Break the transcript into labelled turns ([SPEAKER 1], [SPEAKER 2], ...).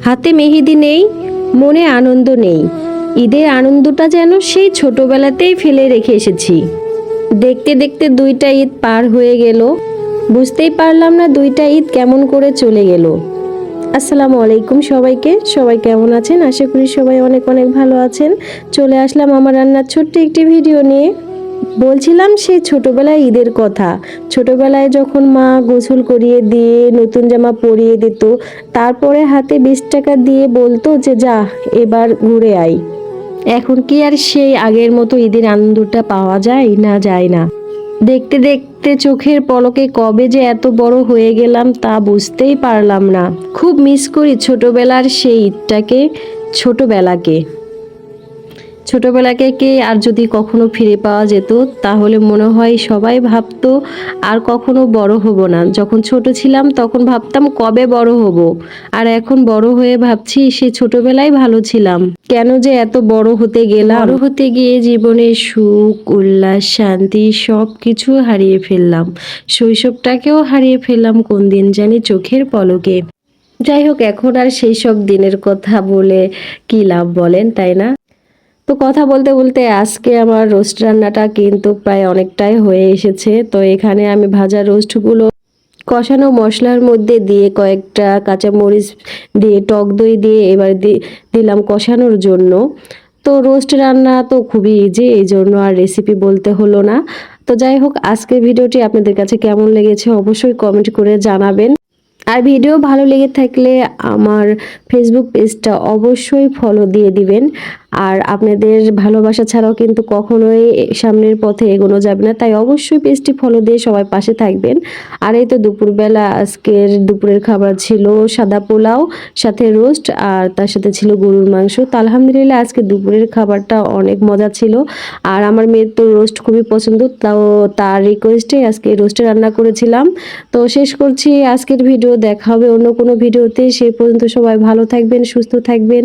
[SPEAKER 1] হাতে মেহেদি নেই, মনে আনন্দ নেই। ঈদের আনন্দটা যেন সেই ছোটবেলাতেই ফেলে রেখে এসেছি। দেখতে দেখতে 2টা ঈদ পার হয়ে গেল, বুঝতেই পারলাম না 2টা ঈদ কেমন করে চলে গেল। আসসালামু আলাইকুম সবাইকে, সবাই কেমন আছেন? আশা করি সবাই অনেক অনেক ভালো আছেন। চলে আসলাম আমার রান্নার ছোট্ট একটি ভিডিও নিয়ে। বলছিলাম সেই ছোটবেলায় ঈদের কথা। ছোটবেলায় যখন মা গোসল করিয়ে দিয়ে নতুন জামা পরিয়ে দিত, তারপরে হাতে 20 টাকা দিয়ে বলতো যে যা এবার ঘুরে আয়। এখন কি আর সেই আগের মতো ঈদের আনন্দটা পাওয়া যায়? না, যায় না। দেখতে দেখতে চোখের পলকে কবে যে এত বড় হয়ে গেলাম তা বুঝতেই পারলাম না। খুব মিস করি ছোটবেলার সেই ঈদটাকে, ছোটবেলাকে। ছোটবেলাকে আর যদি কখনো ফিরে পাওয়া যেত তাহলে মনে হয় সবাই ভাবতো আর কখনো বড় হব না। যখন ছোট ছিলাম তখন ভাবতাম কবে বড় হব, আর এখন বড় হয়ে ভাবছি সে ছোটবেলায় ভালো ছিলাম। কেন যে এত বড় হতে গেলাম? বড় হতে গিয়ে জীবনের সুখ, উল্লাস, শান্তি সব কিছু হারিয়ে ফেললাম। শৈশবটাকেও হারিয়ে ফেললাম কোন দিন জানি চোখের পলকে। যাই হোক, এখন আর সেই সব দিনের কথা বলে কি লাভ বলেন, তাই না? তো কথা বলতে বলতে আজকে আমার রোস্ট রান্নাটা কিন্তু প্রায় অনেকটাই হয়ে এসেছে। তো এখানে আমি ভাজা রোস্টগুলো কষানো মশলার মধ্যে দিয়ে কয়েকটা কাঁচামরিচ দিয়ে টক দই দিয়ে এবার দিলাম কষানোর জন্য। তো রোস্ট রান্না তো খুবই ইজি, এই জন্য আর রেসিপি বলতে হলো না। তো যাই হোক, আজকের ভিডিওটি আপনাদের কাছে কেমন লেগেছে অবশ্যই কমেন্ট করে জানাবেন। আর ভিডিও ভালো লেগে থাকলে আমার ফেসবুক পেজটা অবশ্যই ফলো দিয়ে দিবেন। আর আপনাদের ভালোবাসা ছাড়াও কিন্তু কখনোই সামনের পথে এগোনো যাবে না, তাই অবশ্যই পেজটি ফলো দিয়ে সবাই পাশে থাকবেন। আর এই তো দুপুরবেলা আজকের দুপুরের খাবার ছিল সাদা পোলাও, সাথে রোস্ট, আর তার সাথে ছিল গরুর মাংস। তো আলহামদুলিল্লাহ আজকে দুপুরের খাবারটা অনেক মজা ছিল। আর আমার মেয়ের তো রোস্ট খুবই পছন্দ, তাও তার রিকোয়েস্টে আজকে রোস্টে রান্না করেছিলাম। তো শেষ করছি আজকের ভিডিও, দেখা হবে অন্য কোনো ভিডিওতে। সেই পর্যন্ত সবাই ভালো থাকবেন, সুস্থ থাকবেন।